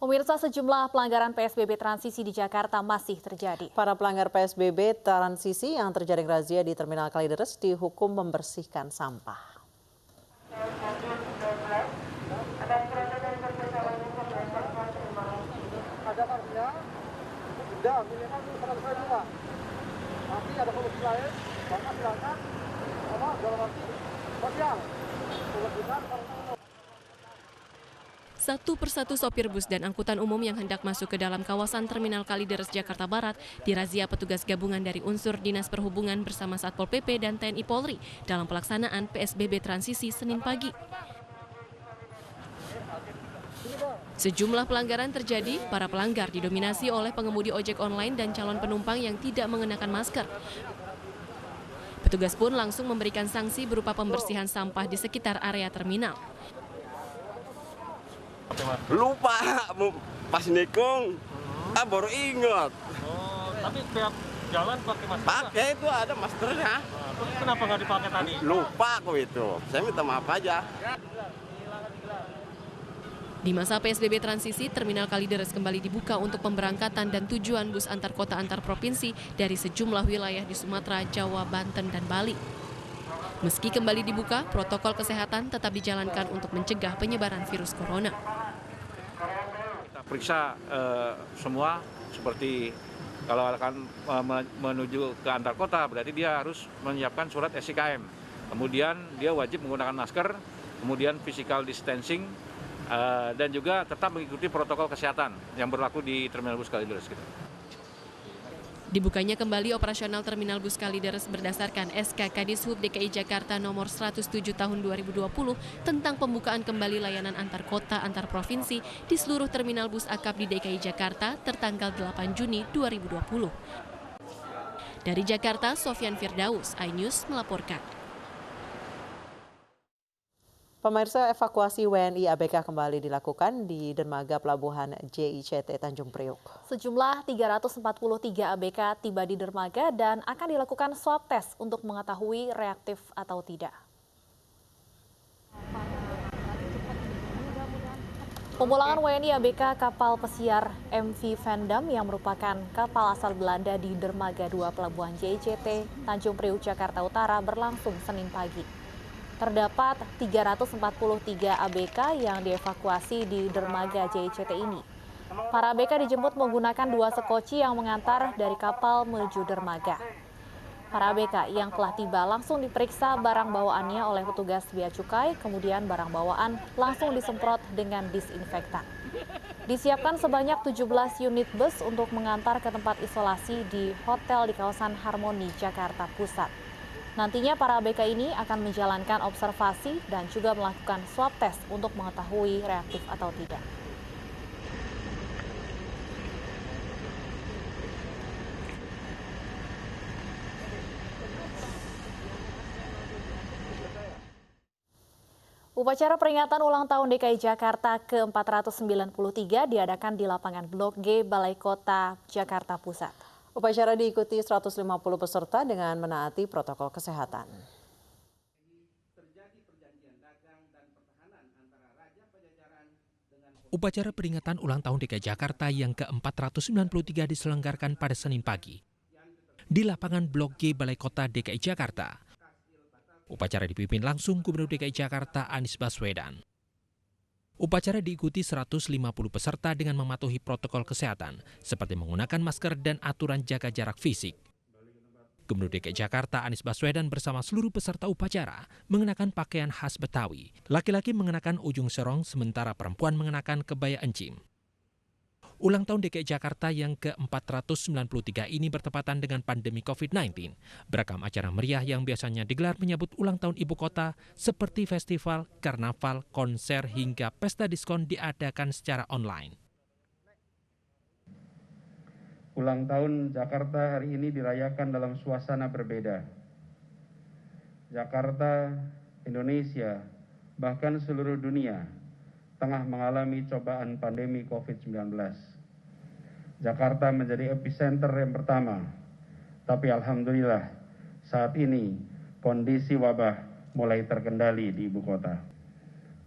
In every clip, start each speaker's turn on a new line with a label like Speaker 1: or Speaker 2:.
Speaker 1: Pemirsa, sejumlah pelanggaran PSBB transisi di Jakarta masih terjadi.
Speaker 2: Para pelanggar PSBB transisi yang terjaring razia di Terminal Kalideres dihukum membersihkan sampah.
Speaker 3: Satu persatu sopir bus dan angkutan umum yang hendak masuk ke dalam kawasan Terminal Kalideres, Jakarta Barat dirazia petugas gabungan dari unsur Dinas Perhubungan bersama Satpol PP dan TNI Polri dalam pelaksanaan PSBB transisi Senin pagi. Sejumlah pelanggaran terjadi, para pelanggar didominasi oleh pengemudi ojek online dan calon penumpang yang tidak mengenakan masker. Petugas pun langsung memberikan sanksi berupa pembersihan sampah di sekitar area terminal.
Speaker 4: Lupa pas nikung, baru ingat.
Speaker 5: Tapi tiap jalan pakai masker?
Speaker 4: Pakai, itu ada maskernya.
Speaker 5: Terus kenapa nggak dipakai tadi?
Speaker 4: Lupa kok itu, saya minta maaf aja.
Speaker 3: Di masa PSBB transisi, Terminal Kalideres kembali dibuka untuk pemberangkatan dan tujuan bus antar kota antar provinsi dari sejumlah wilayah di Sumatera, Jawa, Banten, dan Bali. Meski kembali dibuka, protokol kesehatan tetap dijalankan untuk mencegah penyebaran virus corona.
Speaker 6: Kita periksa semua, seperti kalau akan menuju ke antar kota, berarti dia harus menyiapkan surat SIKM. Kemudian dia wajib menggunakan masker, kemudian physical distancing, dan juga tetap mengikuti protokol kesehatan yang berlaku di Terminal Bus Kalideres.
Speaker 3: Dibukanya kembali operasional Terminal Bus Kalideres berdasarkan SK Kadishub DKI Jakarta nomor 107 tahun 2020 tentang pembukaan kembali layanan antar kota antar provinsi di seluruh terminal bus akap di DKI Jakarta tertanggal 8 Juni 2020. Dari Jakarta, Sofyan Firdaus, iNews melaporkan.
Speaker 2: Pemirsa, evakuasi WNI ABK kembali dilakukan di dermaga pelabuhan JICT Tanjung Priok.
Speaker 1: Sejumlah 343 ABK tiba di dermaga dan akan dilakukan swab test untuk mengetahui reaktif atau tidak. Pemulangan WNI ABK kapal pesiar MV Vendam yang merupakan kapal asal Belanda di dermaga 2 pelabuhan JICT Tanjung Priok, Jakarta Utara berlangsung Senin pagi. Terdapat 343 ABK yang dievakuasi di dermaga JICT ini. Para ABK dijemput menggunakan 2 sekoci yang mengantar dari kapal menuju dermaga. Para ABK yang telah tiba langsung diperiksa barang bawaannya oleh petugas bea cukai, kemudian barang bawaan langsung disemprot dengan disinfektan. Disiapkan sebanyak 17 unit bus untuk mengantar ke tempat isolasi di hotel di kawasan Harmoni, Jakarta Pusat. Nantinya para ABK ini akan menjalankan observasi dan juga melakukan swab test untuk mengetahui reaktif atau tidak. Upacara peringatan ulang tahun DKI Jakarta ke-493 diadakan di lapangan Blok G Balai Kota Jakarta Pusat.
Speaker 2: Upacara diikuti 150 peserta dengan menaati protokol kesehatan.
Speaker 7: Upacara peringatan ulang tahun DKI Jakarta yang ke-493 diselenggarakan pada Senin pagi di lapangan Blok G Balai Kota DKI Jakarta. Upacara dipimpin langsung Gubernur DKI Jakarta Anies Baswedan. Upacara diikuti 150 peserta dengan mematuhi protokol kesehatan, seperti menggunakan masker dan aturan jaga jarak fisik. Gubernur DKI Jakarta Anies Baswedan bersama seluruh peserta upacara mengenakan pakaian khas Betawi. Laki-laki mengenakan ujung serong, sementara perempuan mengenakan kebaya encim. Ulang tahun DKI Jakarta yang ke-493 ini bertepatan dengan pandemi COVID-19. Beragam acara meriah yang biasanya digelar menyambut ulang tahun ibu kota seperti festival, karnaval, konser hingga pesta diskon diadakan secara online.
Speaker 8: Ulang tahun Jakarta hari ini dirayakan dalam suasana berbeda. Jakarta, Indonesia, bahkan seluruh dunia tengah mengalami cobaan pandemi COVID-19. Jakarta menjadi epicenter yang pertama, tapi alhamdulillah saat ini kondisi wabah mulai terkendali di ibu kota.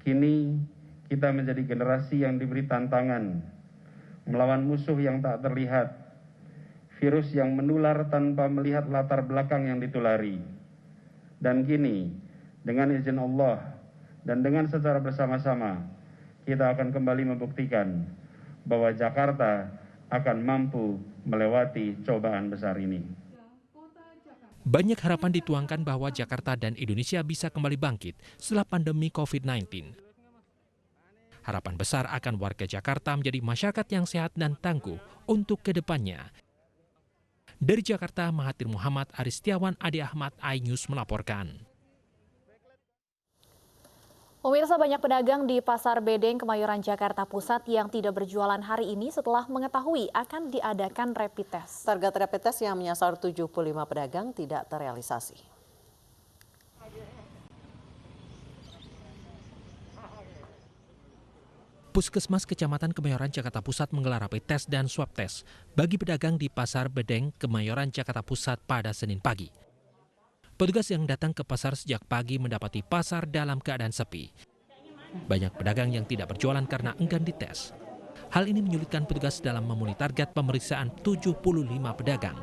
Speaker 8: Kini kita menjadi generasi yang diberi tantangan melawan musuh yang tak terlihat, virus yang menular tanpa melihat latar belakang yang ditulari. Dan kini, dengan izin Allah dan dengan secara bersama-sama, kita akan kembali membuktikan bahwa Jakarta akan mampu melewati cobaan besar ini.
Speaker 7: Banyak harapan dituangkan bahwa Jakarta dan Indonesia bisa kembali bangkit setelah pandemi COVID-19. Harapan besar akan warga Jakarta menjadi masyarakat yang sehat dan tangguh untuk kedepannya. Dari Jakarta, Mahathir Muhammad, Aris Setiawan, Adi Ahmad, iNews melaporkan.
Speaker 1: Pemirsa, banyak pedagang di Pasar Bedeng, Kemayoran, Jakarta Pusat yang tidak berjualan hari ini setelah mengetahui akan diadakan rapid test.
Speaker 2: Target rapid test yang menyasar 75 pedagang tidak terrealisasi.
Speaker 7: Puskesmas Kecamatan Kemayoran, Jakarta Pusat menggelar rapid test dan swab test bagi pedagang di Pasar Bedeng, Kemayoran, Jakarta Pusat pada Senin pagi. Petugas yang datang ke pasar sejak pagi mendapati pasar dalam keadaan sepi. Banyak pedagang yang tidak berjualan karena enggan dites. Hal ini menyulitkan petugas dalam memenuhi target pemeriksaan 75 pedagang.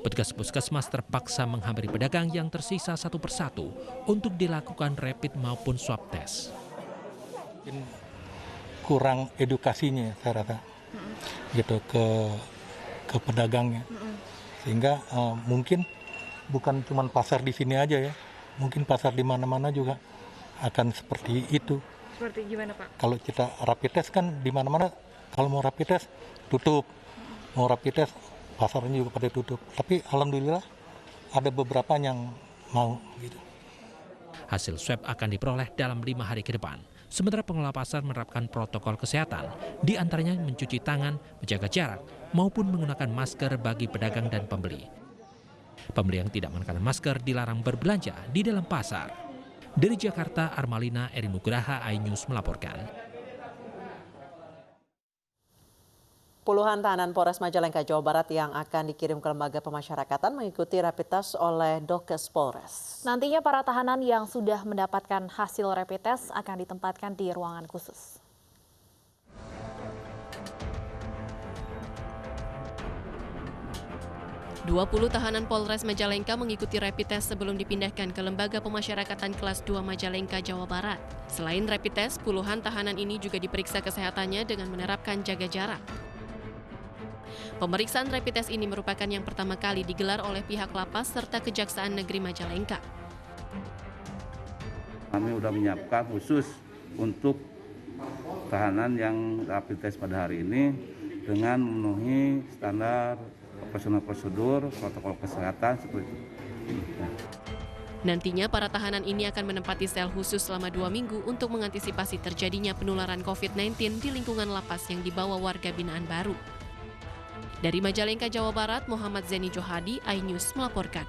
Speaker 7: Petugas puskesmas terpaksa menghampiri pedagang yang tersisa satu persatu untuk dilakukan rapid maupun swab test.
Speaker 9: Kurang edukasinya saya rasa gitu ke pedagangnya, sehingga mungkin bukan cuma pasar di sini aja ya, mungkin pasar di mana-mana juga akan seperti itu.
Speaker 10: Seperti gimana Pak?
Speaker 9: Kalau kita rapid test kan di mana-mana, kalau mau rapid test tutup, mau rapid test pasarnya juga pada tutup. Tapi alhamdulillah ada beberapa yang mau gitu.
Speaker 7: Hasil swab akan diperoleh dalam 5 hari ke depan. Sementara pengelola pasar menerapkan protokol kesehatan, di antaranya mencuci tangan, menjaga jarak, maupun menggunakan masker bagi pedagang dan pembeli. Pembeli yang tidak mengenakan masker dilarang berbelanja di dalam pasar. Dari Jakarta, Armalina Eri Nugraha, iNews melaporkan.
Speaker 2: Puluhan tahanan Polres Majalengka, Jawa Barat yang akan dikirim ke lembaga pemasyarakatan mengikuti rapid test oleh Dokes Polres.
Speaker 1: Nantinya para tahanan yang sudah mendapatkan hasil rapid test akan ditempatkan di ruangan khusus.
Speaker 3: Puluh tahanan Polres Majalengka mengikuti rapid test sebelum dipindahkan ke Lembaga Pemasyarakatan Kelas 2 Majalengka, Jawa Barat. Selain rapid test, puluhan tahanan ini juga diperiksa kesehatannya dengan menerapkan jaga jarak. Pemeriksaan rapid test ini merupakan yang pertama kali digelar oleh pihak lapas serta Kejaksaan Negeri Majalengka.
Speaker 11: Kami sudah menyiapkan khusus untuk tahanan yang rapid test pada hari ini dengan memenuhi standar operasional prosedur, protokol kesehatan seperti itu.
Speaker 3: Nantinya para tahanan ini akan menempati sel khusus selama 2 minggu untuk mengantisipasi terjadinya penularan COVID-19 di lingkungan lapas yang dibawa warga binaan baru. Dari Majalengka, Jawa Barat, Muhammad Zeni Johadi, iNews melaporkan.